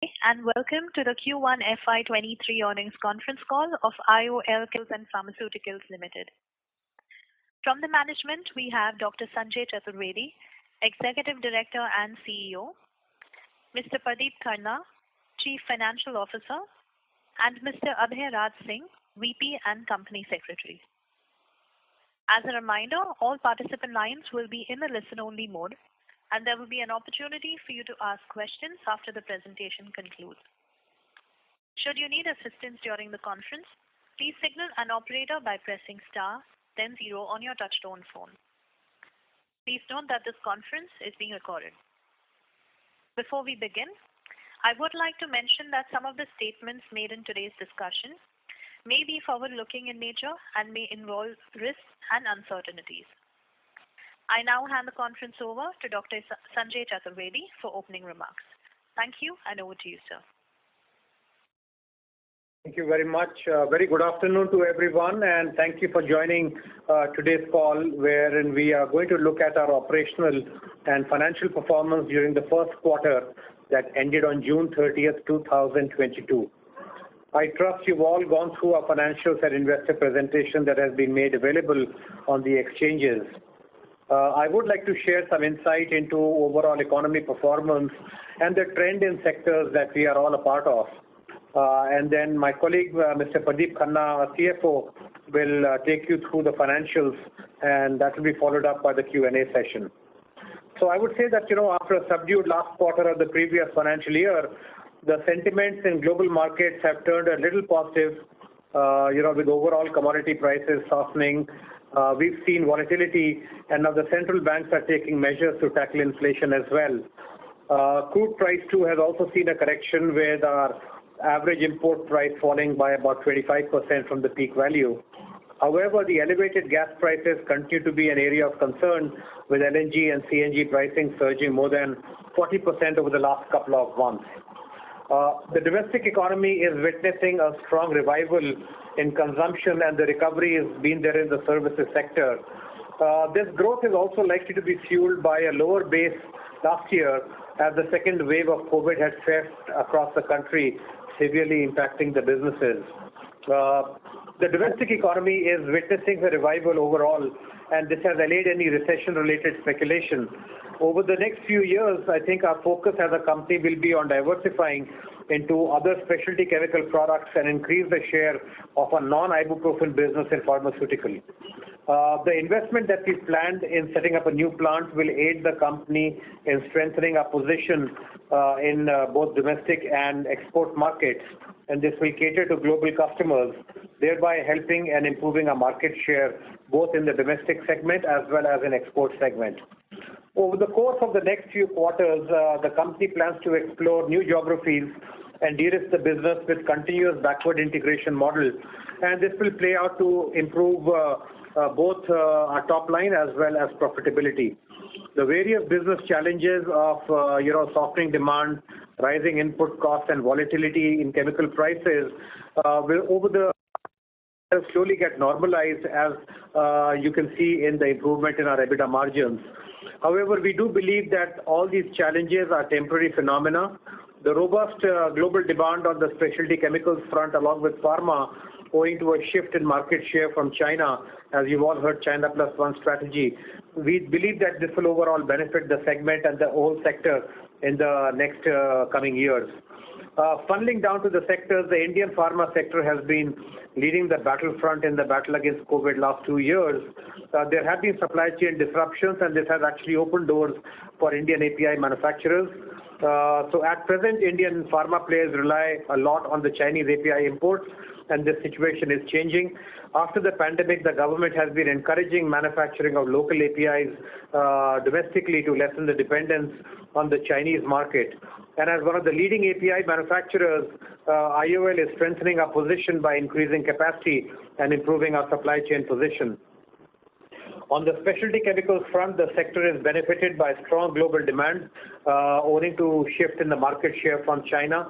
And welcome to the Q1FY23 earnings conference call of IOL and Pharmaceuticals Limited. From the management, we have Dr. Sanjay Chaturvedi, Executive Director and CEO, Mr. Pradeep Khanna, Chief Financial Officer, and Mr. Abhay Raj Singh, VP and Company Secretary. As a reminder, all participant lines will be in a listen-only mode, and there will be an opportunity for you to ask questions after the presentation concludes. Should you need assistance during the conference, please signal an operator by pressing star, then 0 on your touchtone phone. Please note that this conference is being recorded. Before we begin, I would like to mention that some of the statements made in today's discussion may be forward-looking in nature and may involve risks and uncertainties. I now hand the conference over to Dr. Sanjay Chaturvedi for opening remarks. Thank you, and over to you, sir. Thank you very much. Very good afternoon to everyone, and thank you for joining today's call, wherein we are going to look at our operational and financial performance during the first quarter that ended on June 30th, 2022. I trust you've all gone through our financials and investor presentation that has been made available on the exchanges. I would like to share some insight into overall economy performance and the trend in sectors that we are all a part of. And then my colleague, Mr. Pradeep Khanna, our CFO, will take you through the financials, and that will be followed up by the Q&A session. So I would say that, after a subdued last quarter of the previous financial year, the sentiments in global markets have turned a little positive, with overall commodity prices softening. We've seen volatility, and now the central banks are taking measures to tackle inflation as well. Crude price too has also seen a correction, with our average import price falling by about 25% from the peak value. However, the elevated gas prices continue to be an area of concern, with LNG and CNG pricing surging more than 40% over the last couple of months. The domestic economy is witnessing a strong revival in consumption, and the recovery has been there in the services sector. This growth is also likely to be fueled by a lower base last year, as the second wave of COVID had swept across the country, severely impacting the businesses. The domestic economy is witnessing a revival overall, and this has allayed any recession-related speculation. Over the next few years, I think our focus as a company will be on diversifying into other specialty chemical products and increase the share of a non-ibuprofen business in pharmaceutical. The investment that we planned in setting up a new plant will aid the company in strengthening our position in both domestic and export markets, and this will cater to global customers, thereby helping and improving our market share both in the domestic segment as well as in export segment. Over the course of the next few quarters, the company plans to explore new geographies and de-risk the business with continuous backward integration model, and this will play out to improve both our top line as well as profitability. The various business challenges of softening demand, rising input costs, and volatility in chemical prices will slowly get normalized, as you can see in the improvement in our EBITDA margins. However, we do believe that all these challenges are temporary phenomena. The robust global demand on the specialty chemicals front, along with pharma, owing to a shift in market share from China, as you've all heard, China Plus One strategy, we believe that this will overall benefit the segment and the whole sector in the next coming years. Funneling down to the sectors, the Indian pharma sector has been leading the battlefront in the battle against COVID last 2 years. There have been supply chain disruptions, and this has actually opened doors for Indian API manufacturers. So at present, Indian pharma players rely a lot on the Chinese API imports, and this situation is changing. After the pandemic, the government has been encouraging manufacturing of local APIs domestically to lessen the dependence on the Chinese market. And as one of the leading API manufacturers, IOL is strengthening our position by increasing capacity and improving our supply chain position. On the specialty chemicals front, the sector is benefited by strong global demand owing to shift in the market share from China.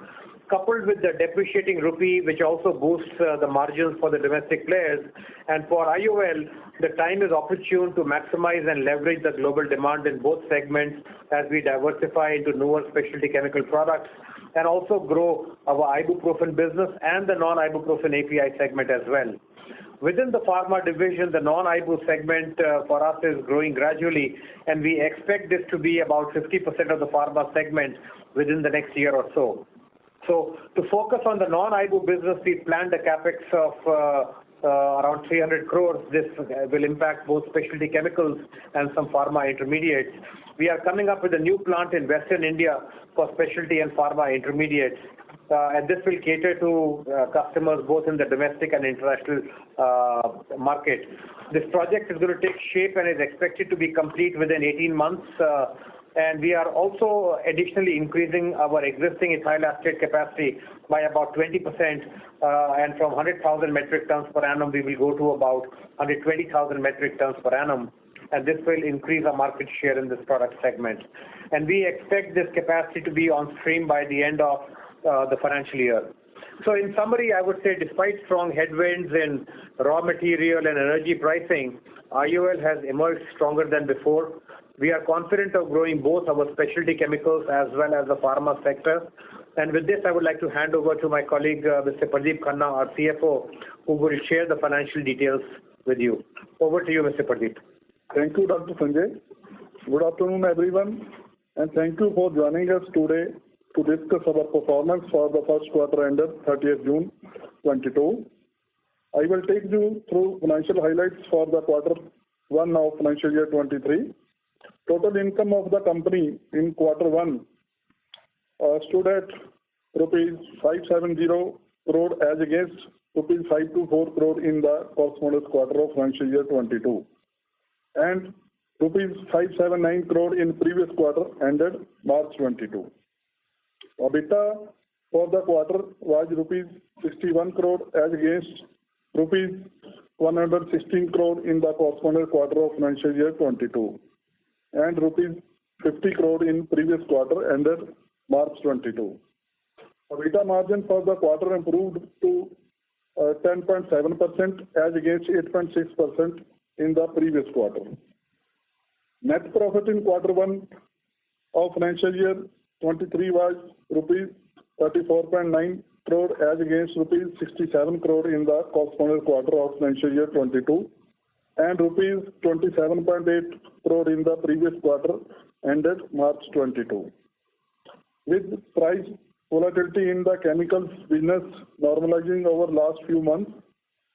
coupled with the depreciating rupee, which also boosts the margins for the domestic players. And for IOL, the time is opportune to maximize and leverage the global demand in both segments as we diversify into newer specialty chemical products and also grow our Ibuprofen business and the non-Ibuprofen API segment as well. Within the pharma division, the non-Ibu segment for us is growing gradually, and we expect this to be about 50% of the pharma segment within the next year or so. So to focus on the non-Ibu business, we planned a capex of around 300 crores. This will impact both specialty chemicals and some pharma intermediates. We are coming up with a new plant in Western India for specialty and pharma intermediates. And this will cater to customers both in the domestic and international market. This project is going to take shape and is expected to be complete within 18 months. And we are also additionally increasing our existing ethyl acetate capacity by about 20%. And from 100,000 metric tons per annum, we will go to about 120,000 metric tons per annum. And this will increase our market share in this product segment. And we expect this capacity to be on stream by the end of the financial year. So in summary, I would say despite strong headwinds in raw material and energy pricing, IOL has emerged stronger than before. We are confident of growing both our specialty chemicals as well as the pharma sector. And with this, I would like to hand over to my colleague, Mr. Pradeep Khanna, our CFO, who will share the financial details with you. Over to you, Mr. Pradeep. Thank you, Dr. Sanjay. Good afternoon, everyone, and thank you for joining us today to discuss our performance for the first quarter ended 30th June 2022. I will take you through financial highlights for the quarter 1 of financial year 23. Total income of the company in quarter 1 stood at rupees 570 crore as against rupees 524 crore in the corresponding quarter of financial year 22 and rupees 579 crore in previous quarter ended March 22. EBITDA for the quarter was rupees 61 crore as against rupees 116 crore in the corresponding quarter of financial year 22 and rupees 50 crore in previous quarter ended March 22. EBITDA margin for the quarter improved to 10.7% as against 8.6% in the previous quarter. Net profit in quarter 1 of financial year 23 was rupees 34.9 crore as against rupees 67 crore in the corresponding quarter of financial year 22 and rupees 27.8 crore in the previous quarter ended March 22. With price volatility in the chemicals business normalizing over last few months,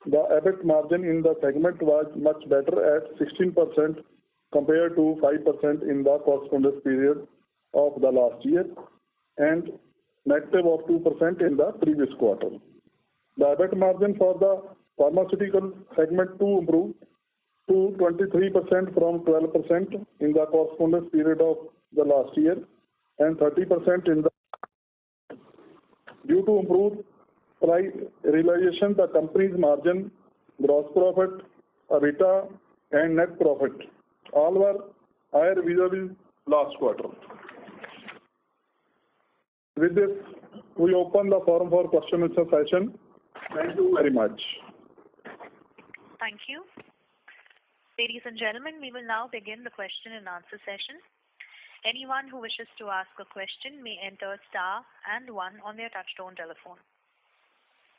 the EBIT margin in the segment was much better at 16% compared to 5% in the corresponding period of the last year and negative of 2% in the previous quarter. The EBIT margin for the pharmaceutical segment too improved to 23% from 12% in the corresponding period of the last year and 30% in the due to improved price realization, the company's margin, gross profit, EBITDA and net profit all were higher vis-a-vis last quarter. With this, we open the forum for question and answer session. Thank you very much. Thank you. Ladies and gentlemen, we will now begin the question and answer session. Anyone who wishes to ask a question may enter star and 1 on their touchtone telephone.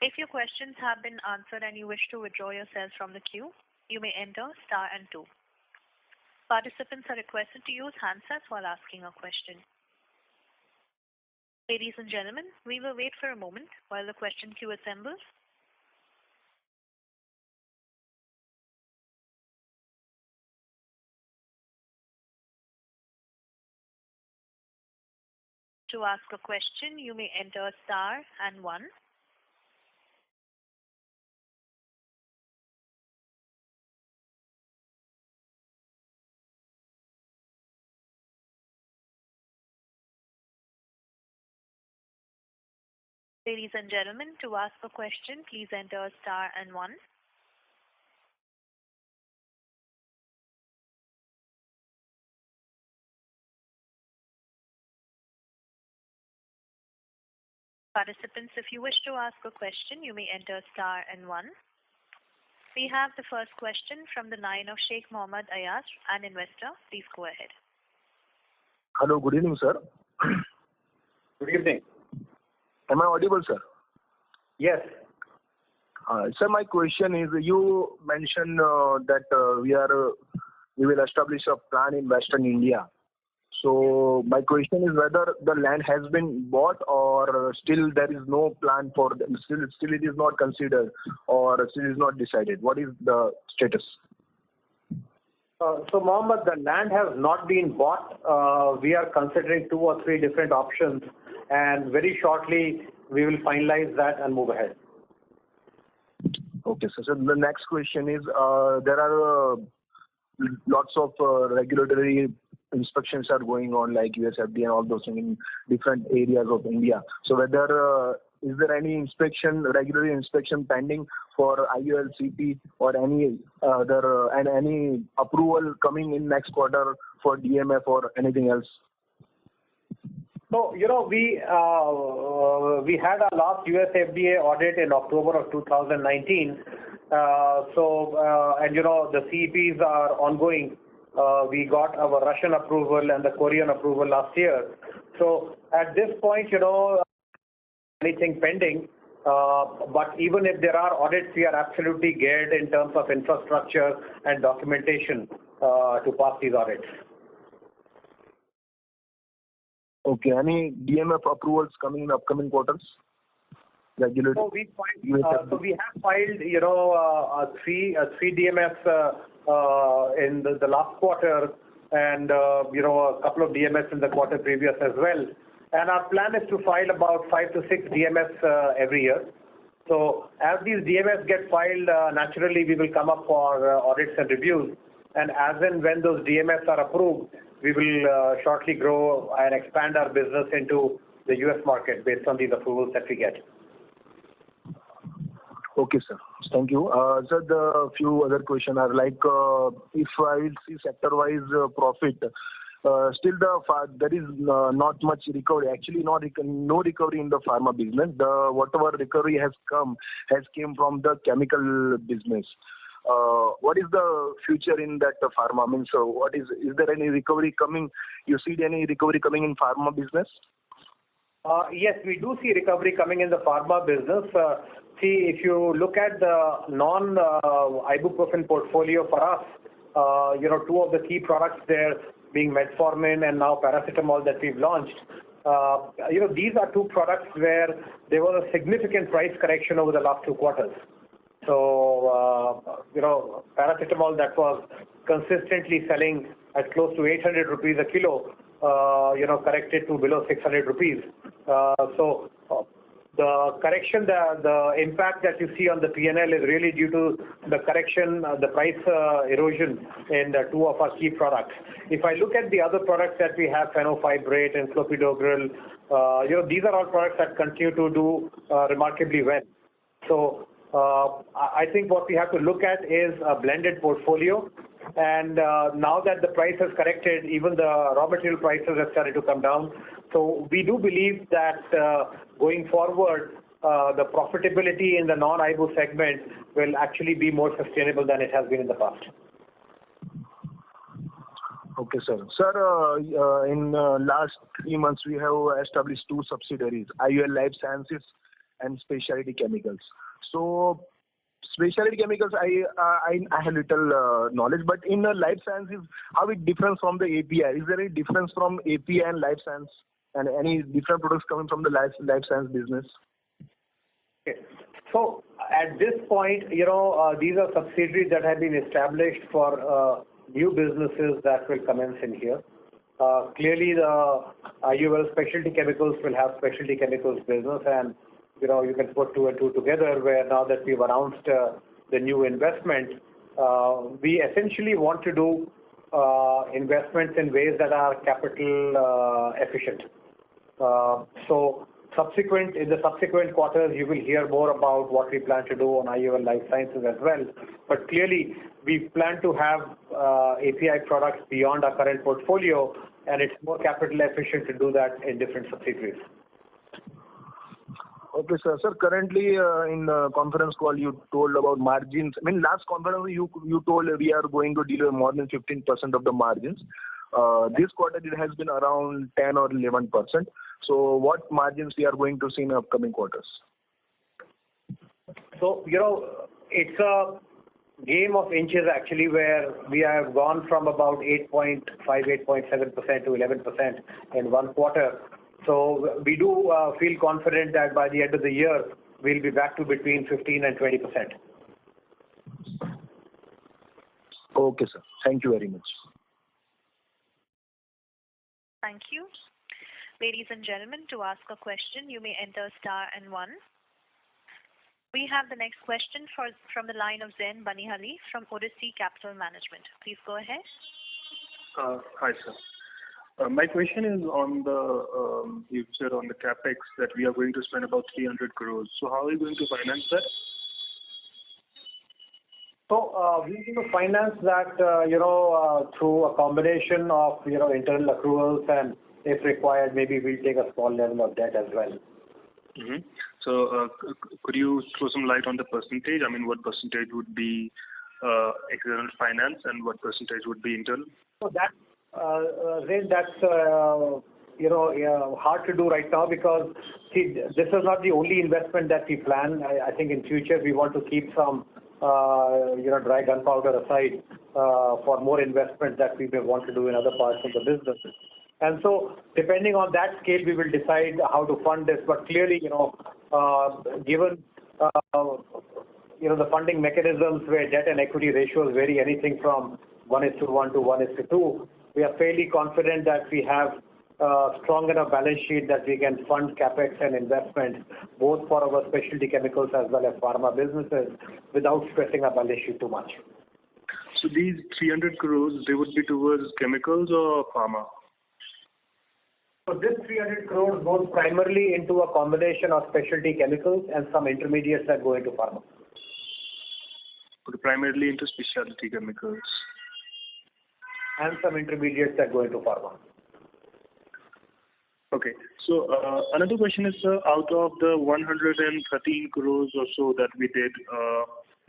If your questions have been answered and you wish to withdraw yourself from the queue, you may enter star and 2. Participants are requested to use handsets while asking a question. Ladies and gentlemen, we will wait for a moment while the question queue assembles. To ask a question, you may enter star and 1. Ladies and gentlemen, to ask a question, please enter star and 1. Participants, if you wish to ask a question, you may enter star and 1. We have the first question from the line of Sheikh Mohammed Ayaz, an investor. Please go ahead. Hello, good evening, sir. Good evening. Am I audible, sir? Yes. Sir, my question is, you mentioned that we will establish a plan in Western India. So my question is whether the land has been bought or still there is no plan for them, still it is not considered or still is not decided. What is the status? So Mohammed, the land has not been bought. We are considering 2 or 3 different options, and very shortly we will finalize that and move ahead. Okay, so the next question is, there are lots of regulatory inspections are going on, like USFDA and all those things in different areas of India. So whether is there any regulatory inspection pending for IOL, CP or any other and any approval coming in next quarter for DMF or anything else? So, we had our last USFDA audit in October of 2019. The CEPs are ongoing. We got our Russian approval and the Korean approval last year. So at this point, anything pending. But even if there are audits, we are absolutely geared in terms of infrastructure and documentation to pass these audits. Okay. Any DMF approvals coming in upcoming quarters? Regular. So we have filed, 3 DMFs in the last quarter, and a couple of DMFs in the quarter previous as well. And our plan is to file about 5 to 6 DMFs every year. So as these DMFs get filed, naturally we will come up for audits and reviews. And as and when those DMFs are approved, we will shortly grow and expand our business into the US market based on these approvals that we get. Okay, sir. Thank you. Sir, the few other questions are like, if I will see sector-wise profit, still there is not much recovery. Actually, no recovery in the pharma business. Whatever recovery has came from the chemical business. What is the future in that pharma? I mean, so is there any recovery coming? You see any recovery coming in pharma business? Yes, we do see recovery coming in the pharma business. If you look at the non-ibuprofen portfolio for us, 2 of the key products there being metformin and now paracetamol that we've launched. These are 2 products where there was a significant price correction over the last 2 quarters. So, paracetamol that was consistently selling at close to 800 rupees a kilo, corrected to below 600 rupees. The correction, the impact that you see on the P&L is really due to the correction, the price erosion in 2 of our key products. If I look at the other products that we have, fenofibrate and clopidogrel, these are all products that continue to do remarkably well. So I think what we have to look at is a blended portfolio. And now that the price has corrected, even the raw material prices have started to come down. So we do believe that going forward, the profitability in the non-IBU segment will actually be more sustainable than it has been in the past. Okay, sir. Sir, in last 3 months, we have established 2 subsidiaries, IOL Life Sciences and Speciality Chemicals. So Specialty Chemicals, I have little knowledge, but in Life Sciences, how it differs from the API? Is there any difference from API and Life Science, and any different products coming from the Life Science business? Okay. So at this point, these are subsidiaries that have been established for new businesses that will commence in here. Clearly, the IOL Specialty Chemicals will have Specialty Chemicals business, and you can put 2 and 2 together, where now that we've announced the new investment, we essentially want to do investments in ways that are capital efficient. So in the subsequent quarters, you will hear more about what we plan to do on IOL Life Sciences as well. But clearly, we plan to have API products beyond our current portfolio, and it's more capital efficient to do that in different subsidiaries. Okay, sir. Sir, currently in the conference call, you told about margins. I mean, last conference, you told we are going to deliver more than 15% of the margins. This quarter, it has been around 10 or 11%. So what margins we are going to see in upcoming quarters? So, it's a game of inches actually, where we have gone from about 8.5, 8.7% to 11% in one quarter. So we do feel confident that by the end of the year, we'll be back to between 15 and 20%. Okay, sir. Thank you very much. Thank you. Ladies and gentlemen, to ask a question, you may enter star and 1. We have the next question from the line of Zain Banihali from Odyssey Capital Management. Please go ahead. Hi, sir. My question is on the, you said on the capex that we are going to spend about 300 crores. So how are you going to finance that? So we're going to finance that, through a combination of, internal accruals, and if required, maybe we'll take a small level of debt as well. Mm-hmm. So could you throw some light on the percentage? I mean, what percentage would be external finance and what percentage would be internal? So that's hard to do right now, because see, this is not the only investment that we plan. I think in future we want to keep some dry gunpowder aside for more investment that we may want to do in other parts of the business. And so depending on that scale, we will decide how to fund this. But clearly, given the funding mechanisms where debt and equity ratios vary anything from 1:1 to 1:2, we are fairly confident that we have strong enough balance sheet that we can fund capex and investment both for our specialty chemicals as well as pharma businesses without stressing our balance sheet too much. So these 300 crores, they would be towards chemicals or pharma? So this 300 crores goes primarily into a combination of specialty chemicals and some intermediates that go into pharma. Okay, primarily into specialty chemicals. And some intermediates that go into pharma. Okay. So another question is, out of the 113 crores or so that we did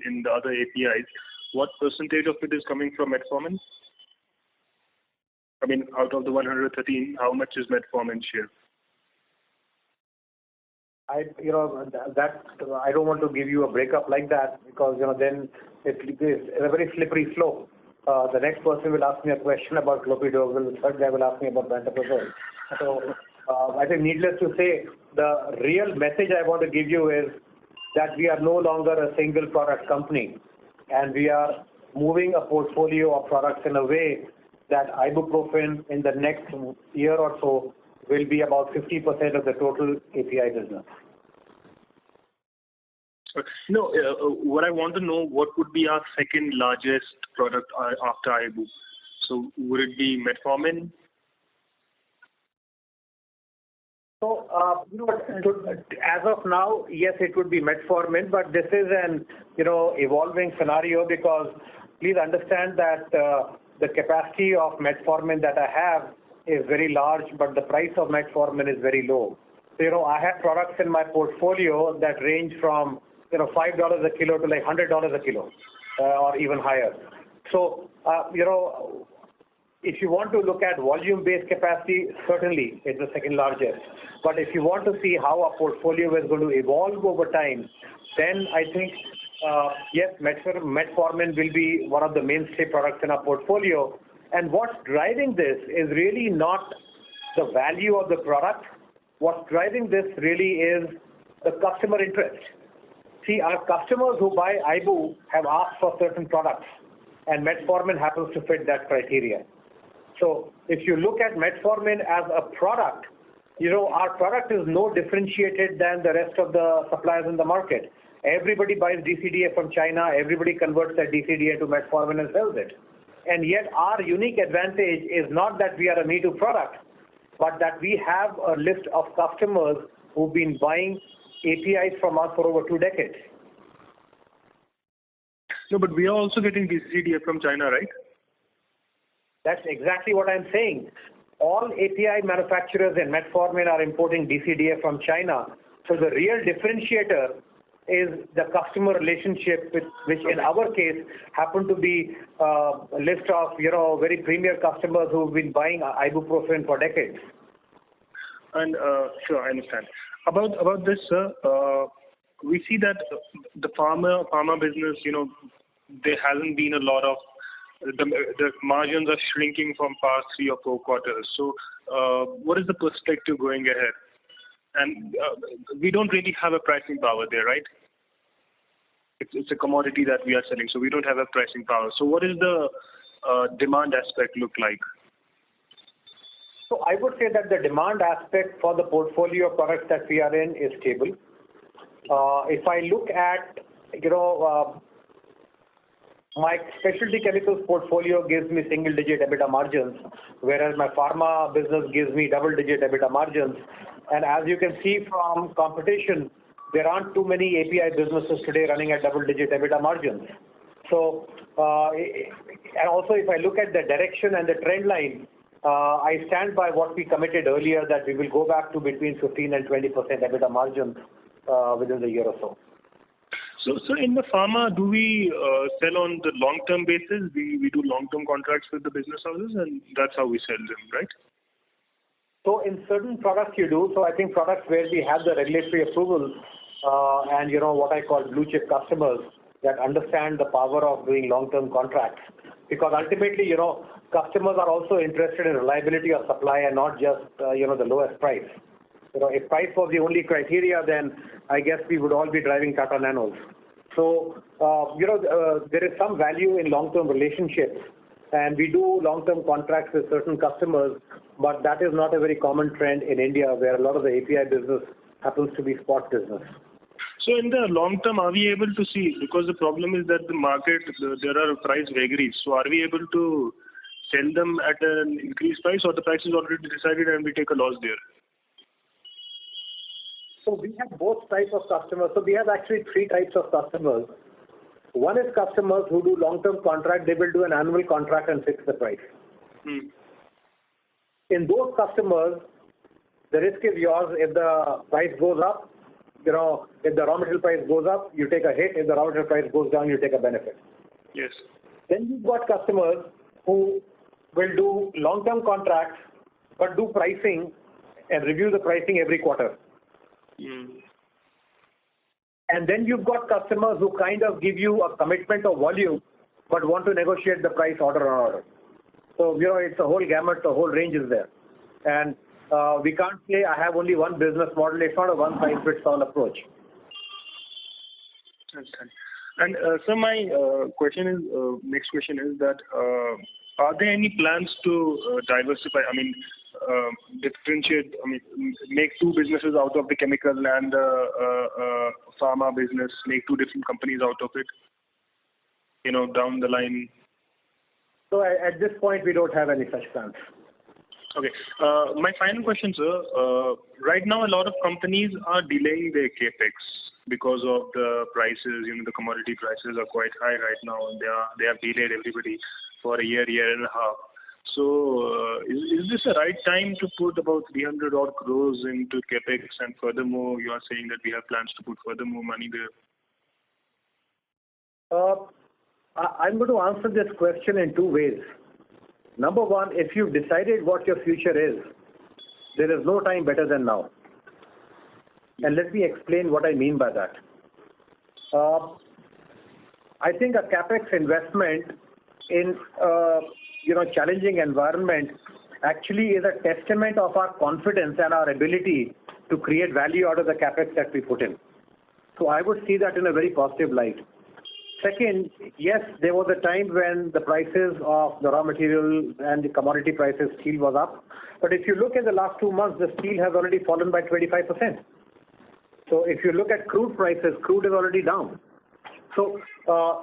in the other APIs, what percentage of it is coming from metformin? I mean, out of the 113, how much is metformin share? I don't want to give you a breakup like that, because then it is a very slippery slope. The next person will ask me a question about clopidogrel, the third guy will ask me about pantoprazole. So I think needless to say, the real message I want to give you is that we are no longer a single product company, and we are moving a portfolio of products in a way that ibuprofen in the next year or so will be about 50% of the total API business. No, what I want to know, what would be our second largest product after Ibu? So would it be metformin? So, as of now, yes, it would be metformin, but this is an, evolving scenario, because please understand that the capacity of metformin that I have is very large, but the price of metformin is very low. So, I have products in my portfolio that range from, $5 a kilo to like $100 a kilo, or even higher. So, if you want to look at volume-based capacity, certainly it's the second largest. But if you want to see how our portfolio is going to evolve over time, then I think, yes, metformin will be one of the mainstay products in our portfolio. And what's driving this is really not the value of the product. What's driving this really is the customer interest. See, our customers who buy Ibu have asked for certain products, and metformin happens to fit that criteria. So if you look at metformin as a product, our product is no differentiated than the rest of the suppliers in the market. Everybody buys DCDA from China, everybody converts that DCDA to metformin and sells it. And yet our unique advantage is not that we are a me-too product, but that we have a list of customers who've been buying APIs from us for over 2 decades. No, but we are also getting DCDA from China, right? That's exactly what I'm saying. All API manufacturers in metformin are importing DCDA from China. So the real differentiator is the customer relationship, which in our case happen to be a list of very premier customers who've been buying ibuprofen for decades. And sure, I understand. About this, sir, we see that the pharma business, there hasn't been a lot of the margins are shrinking from past 3 or 4 quarters. So, what is the perspective going ahead? And we don't really have a pricing power there, right? It's a commodity that we are selling, so we don't have a pricing power. So, what is the demand aspect look like? So I would say that the demand aspect for the portfolio of products that we are in is stable. If I look at, my specialty chemicals portfolio gives me single-digit EBITDA margins, whereas my pharma business gives me double-digit EBITDA margins. And as you can see from competition, there aren't too many API businesses today running at double-digit EBITDA margins. So, and also if I look at the direction and the trend line, I stand by what we committed earlier that we will go back to between 15 and 20% EBITDA margins within the year or so. So in the pharma, do we sell on the long-term basis? We do long-term contracts with the business houses, and that's how we sell them, right? So in certain products you do. So I think products where we have the regulatory approval and what I call blue chip customers that understand the power of doing long-term contracts. Because ultimately, customers are also interested in reliability of supply and not just, the lowest price. If price was the only criteria, then I guess we would all be driving Tata Nanos. So, there is some value in long-term relationships, and we do long-term contracts with certain customers, but that is not a very common trend in India, where a lot of the API business happens to be spot business. So in the long term, are we able to see, because the problem is that the market, there are price vagaries. So are we able to sell them at an increased price, or the price is already decided and we take a loss there? So we have both types of customers. So we have actually 3 types of customers. One is customers who do long-term contract. They will do an annual contract and fix the price. In those customers, the risk is yours. If the price goes up, if the raw material price goes up, you take a hit. If the raw material price goes down, you take a benefit. Yes. Then you've got customers who will do long-term contracts, but do pricing and review the pricing every quarter. And then you've got customers who kind of give you a commitment of volume, but want to negotiate the price order on order. So, it's a whole gamut, the whole range is there. And we can't say I have only one business model. It's not a one-size-fits-all approach. Understand. And so my next question is that are there any plans to diversify? I mean, differentiate. I mean, make 2 businesses out of the chemical and pharma business. Make 2 different companies out of it. Down the line. So at this point, we don't have any such plans. Okay. My final question, sir. Right now, a lot of companies are delaying their capex because of the prices. The commodity prices are quite high right now, and they have delayed everybody for a year and a half. So, is this the right time to put about 300 odd crores into capex? And furthermore, you are saying that we have plans to put further more money there. I'm going to answer this question in 2 ways. Number one, if you've decided what your future is, there is no time better than now. And let me explain what I mean by that. I think a capex investment in challenging environment actually is a testament of our confidence and our ability to create value out of the capex that we put in. So I would see that in a very positive light. Second, yes, there was a time when the prices of the raw material and the commodity prices, steel was up. But if you look at the last 2 months, the steel has already fallen by 25%. So if you look at crude prices, crude is already down. So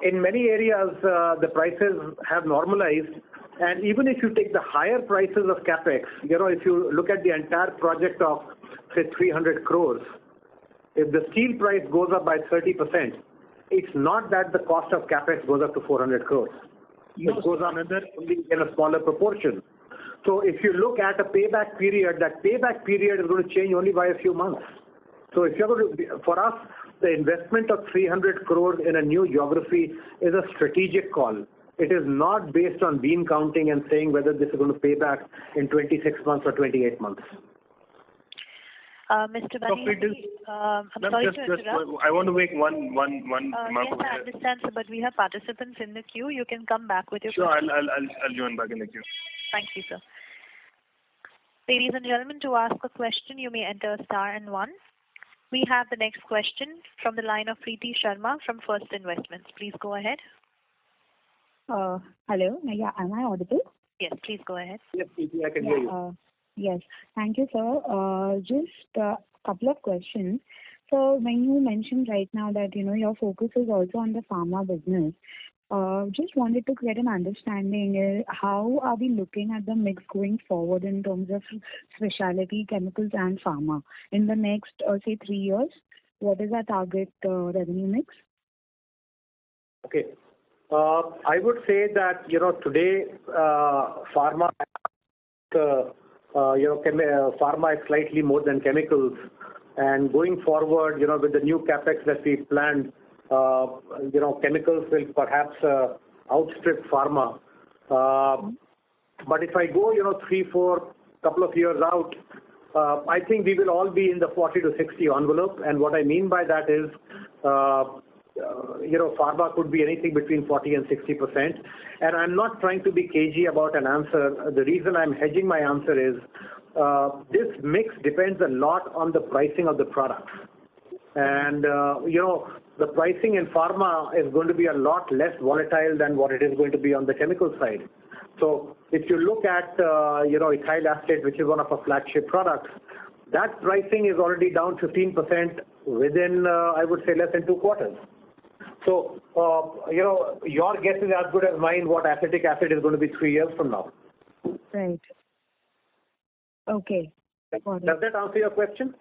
in many areas, the prices have normalized. And even if you take the higher prices of capex, if you look at the entire project of, say, 300 crores, if the steel price goes up by 30%, it's not that the cost of capex goes up to 400 crores. It goes on only in a smaller proportion. So if you look at a payback period, that payback period is going to change only by a few months. So if you're going to, for us, the investment of 300 crores in a new geography is a strategic call. It is not based on bean counting and saying whether this is going to pay back in 26 months or 28 months. Mr. So it is, Bani, I'm sorry to interrupt. I want to make one remark. Yes, I understand, sir, but we have participants in the queue. You can come back with your Sure, question. I'll join back in the queue. Thank you, sir. Ladies and gentlemen, to ask a question, you may enter star and 1. We have the next question from the line of Preeti Sharma from First Investments. Please go ahead. Hello. Yeah, am I audible? Yes, please go ahead. Yes, Preeti, I can hear you. Yes. Thank you, sir. Just a couple of questions. So when you mentioned right now that, your focus is also on the pharma business, just wanted to get an understanding, how are we looking at the mix going forward in terms of specialty, chemicals and pharma in the next, say, 3 years? What is our target revenue mix? Okay. I would say that, today, pharma, pharma is slightly more than chemicals. And going forward, with the new capex that we planned, chemicals will perhaps outstrip pharma. But if I go, 3-4 couple of years out, I think we will all be in the 40 to 60 envelope. And what I mean by that is, pharma could be anything between 40 and 60%. And I'm not trying to be cagey about an answer. The reason I'm hedging my answer is this mix depends a lot on the pricing of the products. And, the pricing in pharma is going to be a lot less volatile than what it is going to be on the chemical side. So if you look at, ethyl acetate, which is one of our flagship products, that pricing is already down 15% within, I would say, less than 2 quarters. So, your guess is as good as mine what acetic acid is going to be 3 years from now. Right. Okay. Does that answer your question?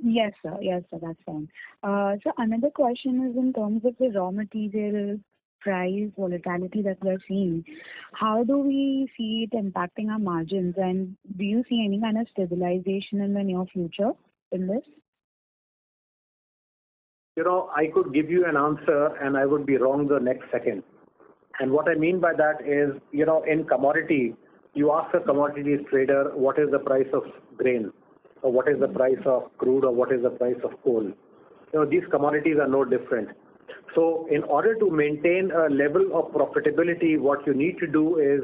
Yes, sir. That's fine. So another question is in terms of the raw material price volatility that we're seeing. How do we see it impacting our margins, and do you see any kind of stabilization in the near future in this? I could give you an answer and I would be wrong the next second. And what I mean by that is, in commodity, you ask a commodities trader what is the price of grain, or what is the price of crude, or what is the price of coal. These commodities are no different. So in order to maintain a level of profitability, what you need to do is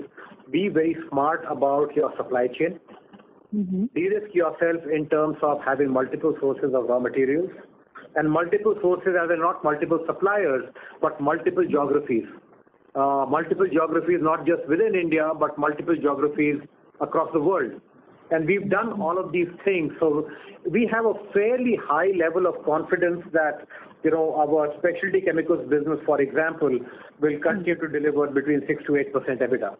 be very smart about your supply chain. Mm-hmm. De-risk yourself in terms of having multiple sources of raw materials, and multiple sources as in not multiple suppliers, but multiple geographies. Multiple geographies not just within India, but multiple geographies across the world. And we've done all of these things. So we have a fairly high level of confidence that, our specialty chemicals business, for example, will continue to deliver between 6 to 8% EBITDA.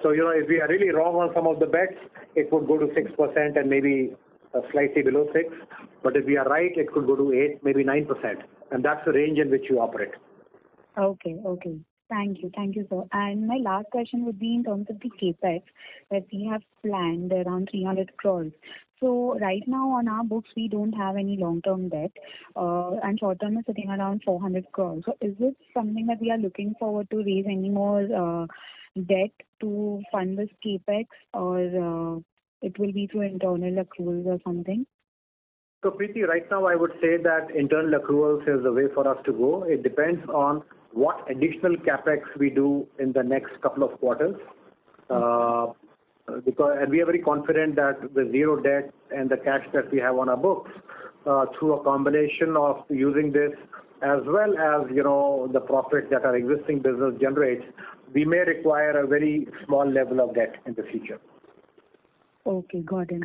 So, if we are really wrong on some of the bets, it would go to 6% and maybe slightly below 6. But if we are right, it could go to 8, maybe 9%. And that's the range in which you operate. Okay. Thank you, sir. And my last question would be in terms of the capex that we have planned around 300 crores. So right now on our books, we don't have any long-term debt, and short-term is sitting around 400 crores. So is it something that we are looking forward to raise any more debt to fund this capex, or it will be through internal accruals or something? So Preeti, right now I would say that internal accruals is the way for us to go. It depends on what additional capex we do in the next couple of quarters. And we are very confident that the zero debt and the cash that we have on our books, through a combination of using this as well as, the profit that our existing business generates, we may require a very small level of debt in the future. Okay, got it.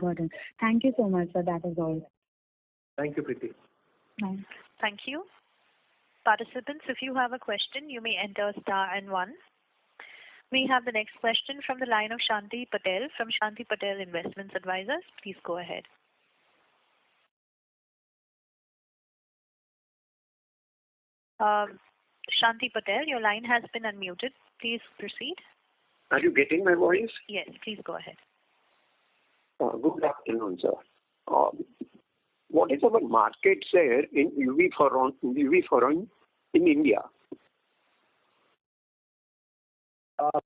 Thank you so much, sir. That is all. Thank you, Preeti. Thanks. Thank you. Participants, if you have a question, you may enter star and 1. We have the next question from the line of Shanti Patel from Shanti Patel Investments Advisors. Please go ahead. Shanti Patel, your line has been unmuted. Please proceed. Are you getting my voice? Yes, please go ahead. Good afternoon, sir. What is our market share in Ibuprofen in India?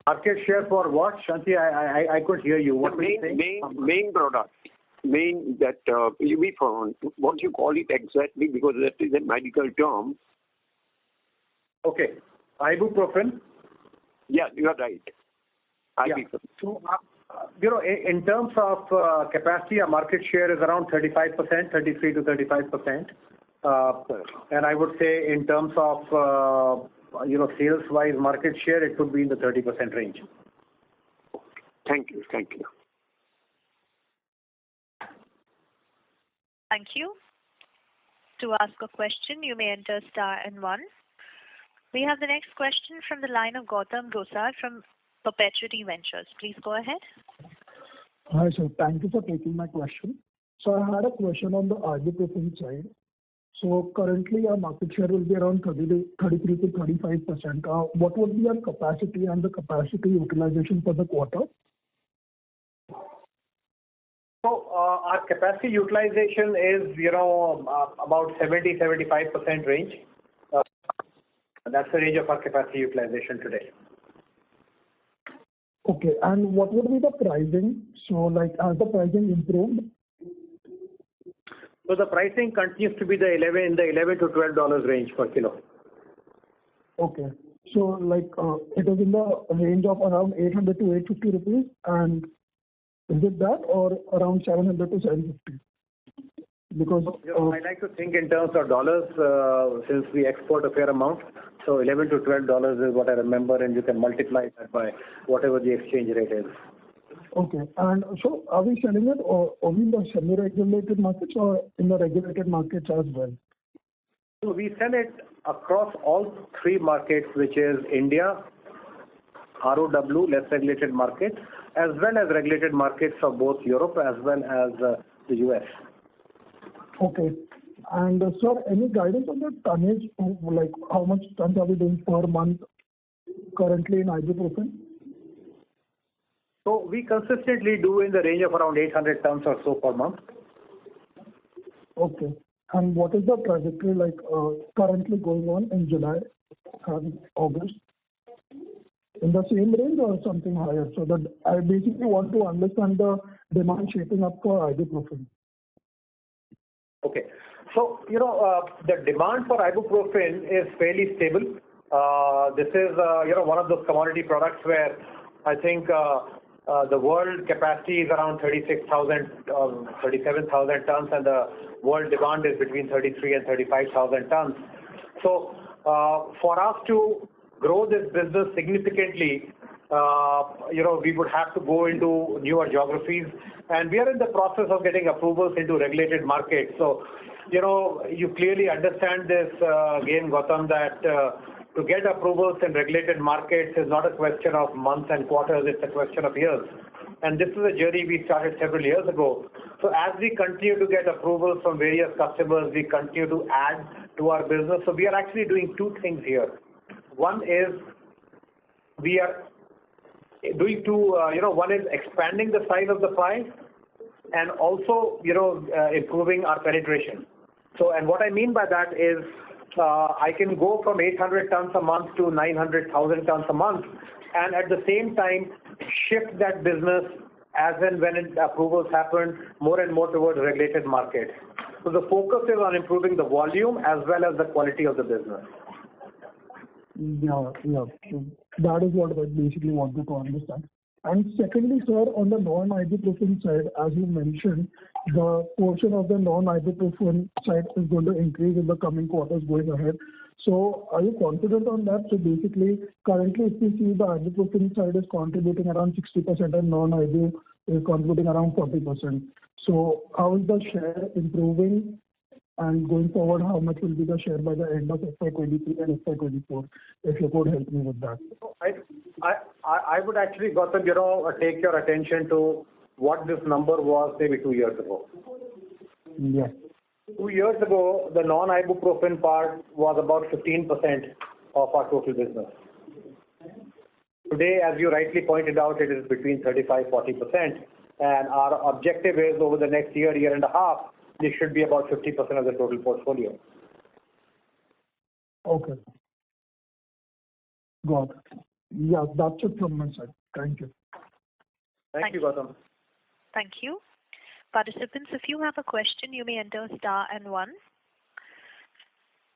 Market share for what, Shanti? I couldn't hear you. What were you saying? Main product. mean that Ibuprofen? What do you call it exactly? Because that is a medical term. Okay. Ibuprofen? Yeah, you are right. Yeah. So, in terms of capacity, our market share is around 35%, 33 to 35%. And I would say in terms of, sales-wise market share, it could be in the 30% range. Thank you. Thank you. To ask a question, you may enter star and 1. We have the next question from the line of Gautam Gosar from Perpetuity Ventures. Please go ahead. Hi, sir. Thank you for taking my question. So I had a question on the Ibuprofen side. So currently our market share will be around 33 to 35%. What would be our capacity and the capacity utilization for the quarter? So our capacity utilization is, about 70-75% range. That's the range of our capacity utilization today. Okay. And what would be the pricing? So has the pricing improved? So the pricing continues to be in the $11 to $12 range per kilo. Okay. So it is in the range of around 800 to 850 rupees, and is it that or around 700 to 750? Because I like to think in terms of dollars since we export a fair amount. So $11 to $12 is what I remember, and you can multiply that by whatever the exchange rate is. Okay. And so are we selling it only in the semi-regulated markets or in the regulated markets as well? So we sell it across all 3 markets, which is India, ROW, less regulated markets, as well as regulated markets of both Europe as well as the US. Okay. And sir, any guidance on the tonnage, how much tons are we doing per month currently in Ibuprofen? So we consistently do in the range of around 800 tons or so per month. Okay. And what is the trajectory currently going on in July and August? In the same range or something higher? So that I basically want to understand the demand shaping up for Ibuprofen. Okay. So, the demand for Ibuprofen is fairly stable. This is, one of those commodity products where I think the world capacity is around 36,000, 37,000 tons, and the world demand is between 33 and 35,000 tons. So, for us to grow this business significantly, we would have to go into newer geographies, and we are in the process of getting approvals into regulated markets. So, you clearly understand this again, Gautam, that to get approvals in regulated markets is not a question of months and quarters, it's a question of years. And this is a journey we started several years ago. So as we continue to get approvals from various customers, we continue to add to our business. So we are actually doing 2 things here. One is we are doing one is expanding the size of the pie and also, improving our penetration. So, and what I mean by that is I can go from 800 tons a month to 900,000 tons a month, and at the same time shift that business as and when approvals happen more and more towards regulated markets. So the focus is on improving the volume as well as the quality of the business. Yeah. That is what I basically wanted to understand. And secondly, sir, on the non-Ibuprofen side, as you mentioned, the portion of the non-Ibuprofen side is going to increase in the coming quarters going ahead. So are you confident on that? So basically, currently, if you see the Ibuprofen side is contributing around 60% and non-Ibu is contributing around 40%. So how is the share improving? And going forward, how much will be the share by the end of FY23 and FY24? If you could help me with that. I would actually, Gautam, take your attention to what this number was maybe 2 years ago. Yeah. 2 years ago, the non-Ibuprofen part was about 15% of our total business. Today, as you rightly pointed out, it is between 35-40%. And our objective is over the next year and a half, this should be about 50% of the total portfolio. Okay. Got it. Yeah, that's it from my side. Thank you. Thank you, Gautam. Thank you. Participants, if you have a question, you may enter star and one.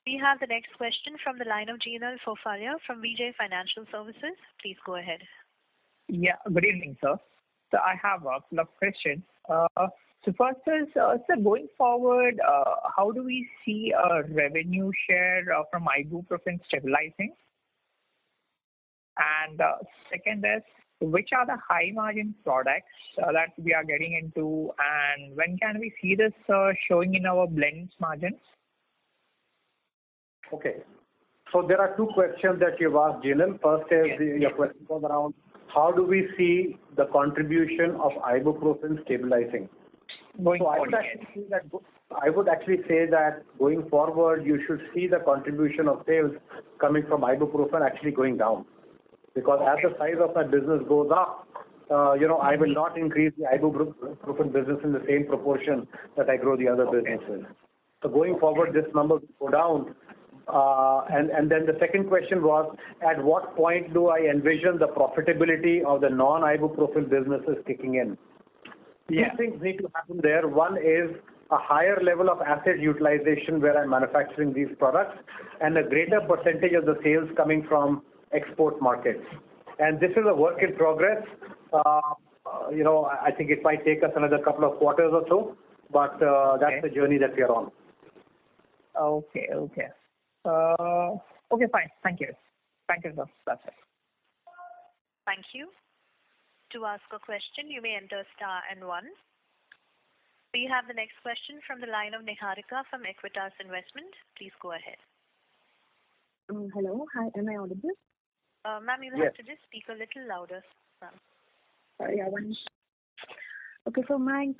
We have the next question from the line of Jinal Fofalia from VJ Financial Services. Please go ahead. Yeah, good evening, sir. So I have a couple of questions. So first is, sir, going forward, how do we see a revenue share from Ibuprofen stabilizing? And second is, which are the high margin products that we are getting into, and when can we see this showing in our blends margins? Okay. So there are two questions that you've asked, Jinal. First is your question was around how do we see the contribution of Ibuprofen stabilizing? Going I forward, would actually say that going forward, you should see the contribution of sales coming from Ibuprofen actually going down. Because as the size of my business goes up, I will not increase the Ibuprofen business in the same proportion that I grow the other businesses. So going forward, this number will go down. And then the second question was, at what point do I envision the profitability of the non-Ibuprofen businesses kicking in? Two things need to happen there. One is a higher level of asset utilization where I'm manufacturing these products, and a greater percentage of the sales coming from export markets. And this is a work in progress. I think it might take us another couple of quarters or so, but that's the journey that we are on. Okay, fine. Thank you. Thank you, sir. That's it. Thank you. To ask a question, you may enter star and one. We have the next question from the line of Niharika from Equitas Investment. Please go ahead. Hello. Hi. Am I audible? Ma'am, you have to just speak a little louder. Okay, so mine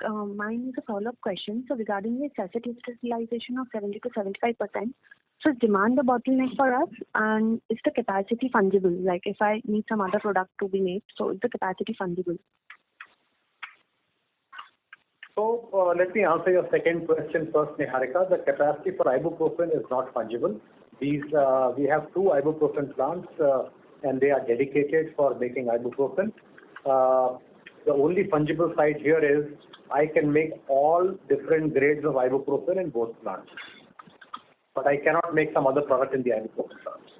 is a follow-up question. So regarding the asset utilization of 70 to 75%, so is demand the bottleneck for us, and is the capacity fungible? Like if I need some other product to be made, so is the capacity fungible? So let me answer your second question first, Niharika. The capacity for Ibuprofen is not fungible. We have two Ibuprofen plants, and they are dedicated for making Ibuprofen. The only fungible side here is I can make all different grades of Ibuprofen in both plants. But I cannot make some other product in the Ibuprofen plants.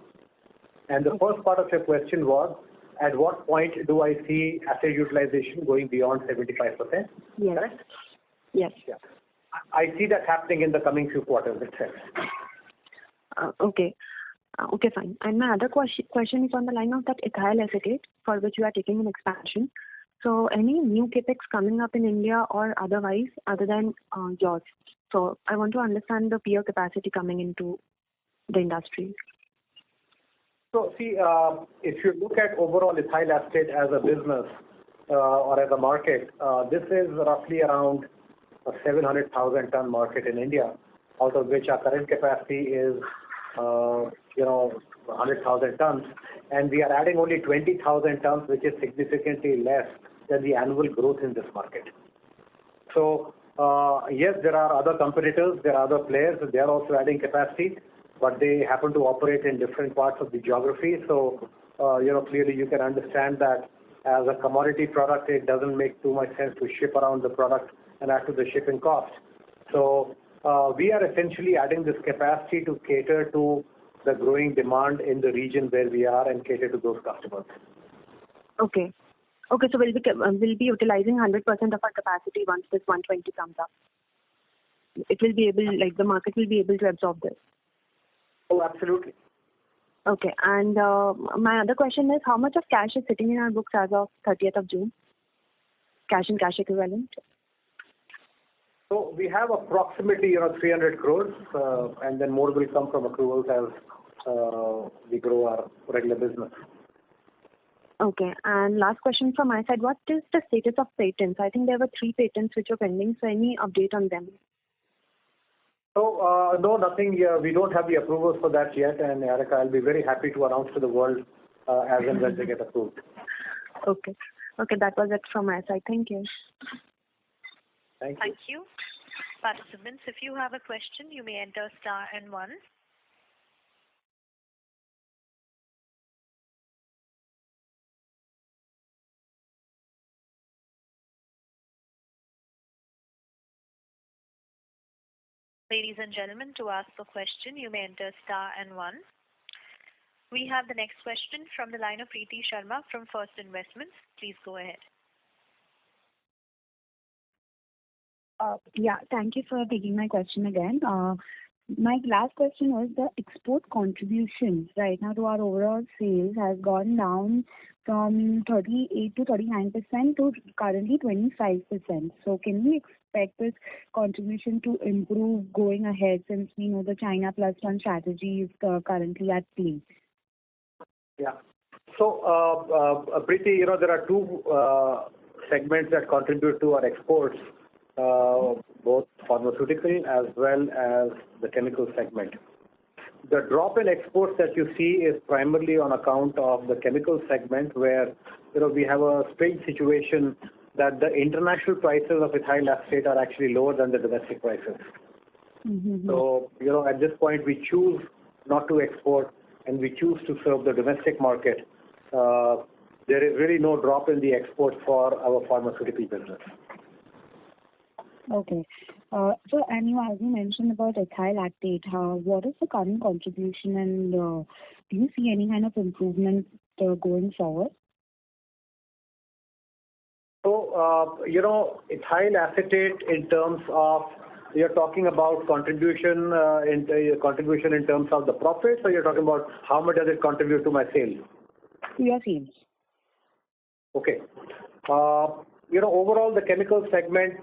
And the first part of your question was, at what point do I see asset utilization going beyond 75%? Yes. Correct? Yes. Yeah. I see that happening in the coming few quarters itself. Okay, fine. And my other question is on the line of that ethyl acetate for which you are taking an expansion. So any new capex coming up in India or otherwise other than yours? So I want to understand the peer capacity coming into the industry. So see, if you look at overall ethyl acetate as a business or as a market, this is roughly around a 700,000 ton market in India, out of which our current capacity is 100,000 tons, and we are adding only 20,000 tons, which is significantly less than the annual growth in this market. So yes, there are other competitors, there are other players, they are also adding capacity, but they happen to operate in different parts of the geography. So clearly you can understand that as a commodity product, it doesn't make too much sense to ship around the product and add to the shipping cost. So we are essentially adding this capacity to cater to the growing demand in the region where we are and cater to those customers. Okay, so we'll be utilizing 100% of our capacity once this 120 comes up. It will be able, like the market will be able to absorb this. Oh, absolutely. Okay, and my other question is, how much of cash is sitting in our books as of 30th of June? Cash and cash equivalent? So we have approximately 300 crores, and then more will come from accruals as we grow our regular business. Okay, and last question from my side, what is the status of patents? I think there were 3 patents which are pending, so any update on them? So no, nothing. We don't have the approvals for that yet, and Erica, I'll be very happy to announce to the world as and when they get approved. Okay, that was it from my side. Thank you. Thank you. Participants, if you have a question, you may enter star and 1. Ladies and gentlemen, to ask a question, you may enter star and 1. We have the next question from the line of Preeti Sharma from First Investments. Please go ahead. Yeah, thank you for taking my question again. My last question was the export contributions right now to our overall sales has gone down from 38 to 39% to currently 25%. So can we expect this contribution to improve going ahead since we know the China Plus One strategy is currently at play? Yeah. So, Preeti, there are two segments that contribute to our exports, both pharmaceutical as well as the chemical segment. The drop in exports that you see is primarily on account of the chemical segment where, we have a strange situation that the international prices of ethyl acetate are actually lower than the domestic prices. Mm-hmm. So, at this point we choose not to export and we choose to serve the domestic market. There is really no drop in the exports for our pharmaceutical business. Okay. So, and as you mentioned about ethyl acetate, what is the current contribution and do you see any kind of improvement going forward? So, ethyl acetate in terms of, you're talking about contribution in terms of the profits, or you're talking about how much does it contribute to my sales? To your sales. Okay. Overall the chemical segment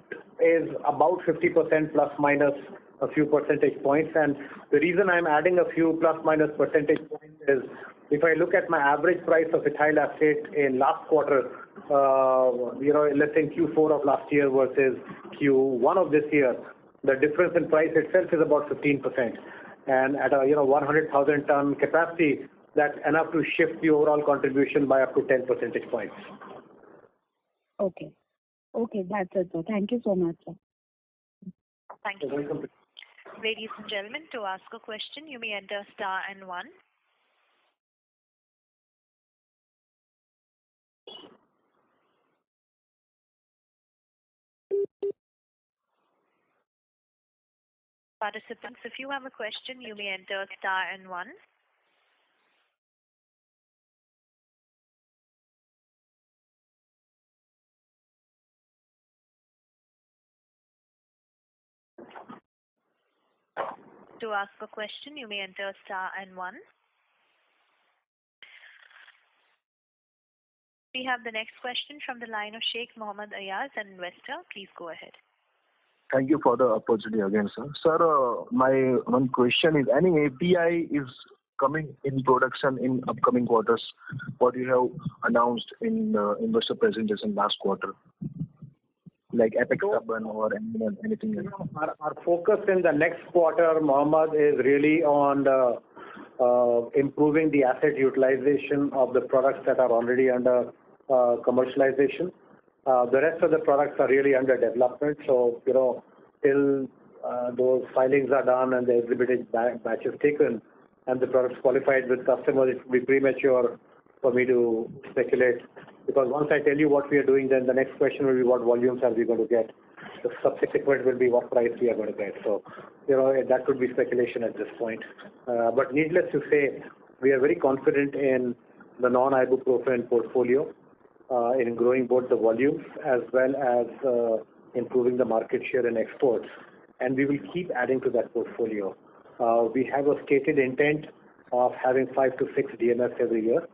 is about 50% plus minus a few percentage points, and the reason I'm adding a few plus minus percentage points is if I look at my average price of ethyl acetate in last quarter, let's say in Q4 of last year versus Q1 of this year, the difference in price itself is about 15%, and at a 100,000 ton capacity, that's enough to shift the overall contribution by up to 10 percentage points. Okay. Okay, that's it, sir. Thank you so much, sir. Thank you. Welcome. Ladies and gentlemen, to ask a question, you may enter star and 1. Participants, if you have a question, you may enter star and 1. To ask a question, you may enter star and 1. We have the next question from the line of Sheikh Mohammed Ayaz, an investor. Please go ahead. Thank you for the opportunity again, sir. Sir, my one question is, any API is coming in production in upcoming quarters? What you have announced in investor presentation last quarter? Like Apex Carbon or anything else? Our focus in the next quarter, Mohammed, is really on improving the asset utilization of the products that are already under commercialization. The rest of the products are really under development. So, till those filings are done and the exhibited batch is taken and the products qualified with customers, it will be premature for me to speculate. Because once I tell you what we are doing, then the next question will be what volumes are we going to get. The subsequent will be what price we are going to get. So, that could be speculation at this point. But needless to say, we are very confident in the non-ibuprofen portfolio, in growing both the volumes as well as improving the market share in exports. And we will keep adding to that portfolio. We have a stated intent of having 5 to 6 DMFs every year.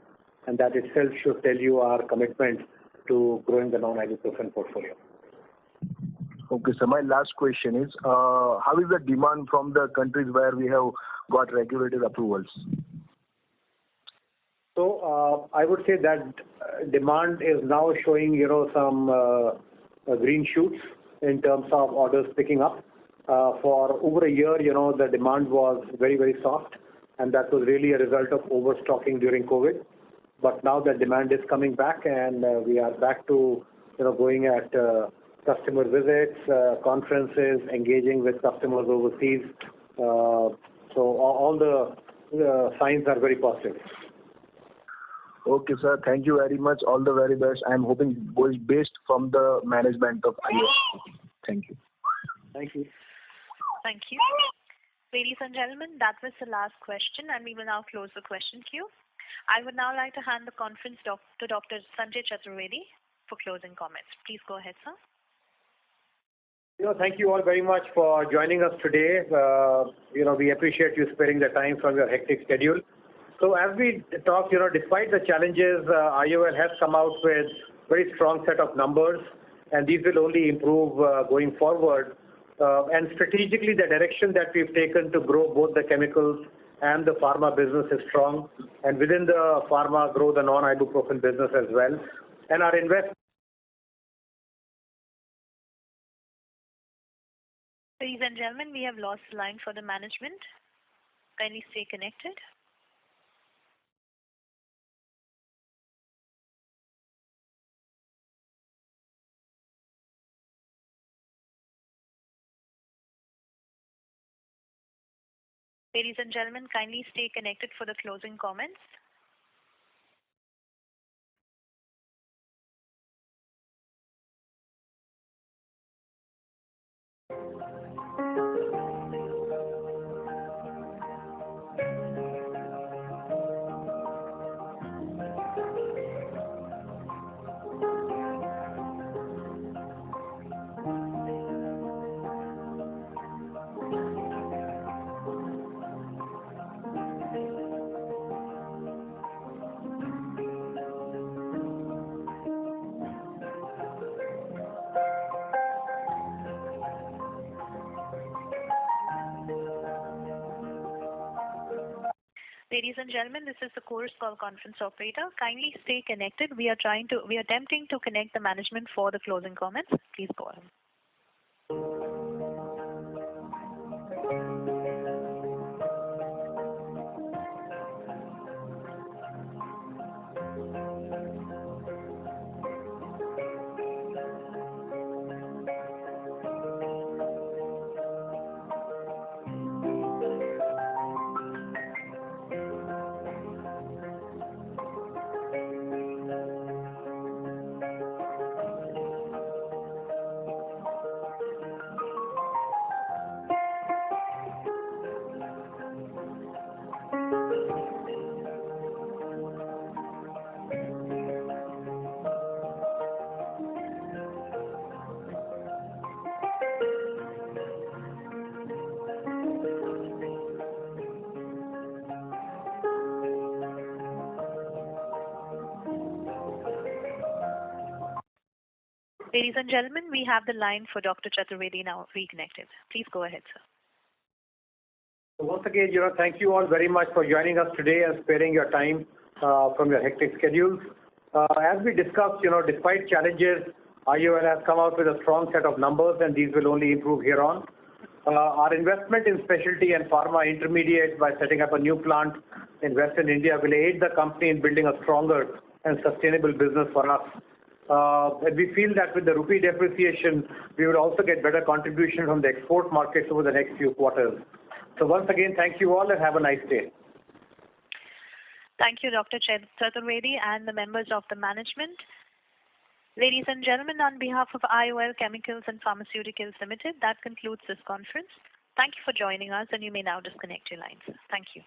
And that itself should tell you our commitment to growing the non-ibuprofen portfolio. Okay, so my last question is, how is the demand from the countries where we have got regulatory approvals? So, I would say that demand is now showing, some green shoots in terms of orders picking up. For over a year, the demand was very, very soft, and that was really a result of overstocking during COVID. But now the demand is coming back, and we are back to, going at customer visits, conferences, engaging with customers overseas. So all the signs are very positive. Okay, sir. Thank you very much. All the very best. I'm hoping goes best from the management of IOL. Thank you. Thank you. Thank you. Ladies and gentlemen, that was the last question, and we will now close the question queue. I would now like to hand the conference to Dr. Sanjay Chaturvedi for closing comments. Please go ahead, sir. Thank you all very much for joining us today. We appreciate you sparing the time from your hectic schedule. So as we talk, despite the challenges, IOL has come out with very strong set of numbers, and these will only improve going forward. And strategically, the direction that we've taken to grow both the chemicals and the pharma business is strong, and within the pharma, grow the non-ibuprofen business as well. And our Ladies and gentlemen, we have lost the line for the management. Kindly stay connected. Ladies and gentlemen, kindly stay connected for the closing comments. Ladies and gentlemen, this is the Chorus Call conference operator. Kindly stay connected. We are attempting to connect the management for the closing comments. Please go ahead. Ladies and gentlemen, we have the line for Dr. Chaturvedi now reconnected. Please go ahead, sir. Once again, thank you all very much for joining us today and sparing your time from your hectic schedules. As we discussed, despite challenges, IOL has come out with a strong set of numbers, and these will only improve here on. Our investment in specialty and pharma intermediates by setting up a new plant in Western India will aid the company in building a stronger and sustainable business for us. And we feel that with the rupee depreciation, we will also get better contribution from the export markets over the next few quarters. So once again, thank you all and have a nice day. Thank you, Dr. Chaturvedi and the members of the management. Ladies and gentlemen, on behalf of IOL Chemicals and Pharmaceuticals Limited, that concludes this conference. Thank you for joining us, and you may now disconnect your lines. Thank you.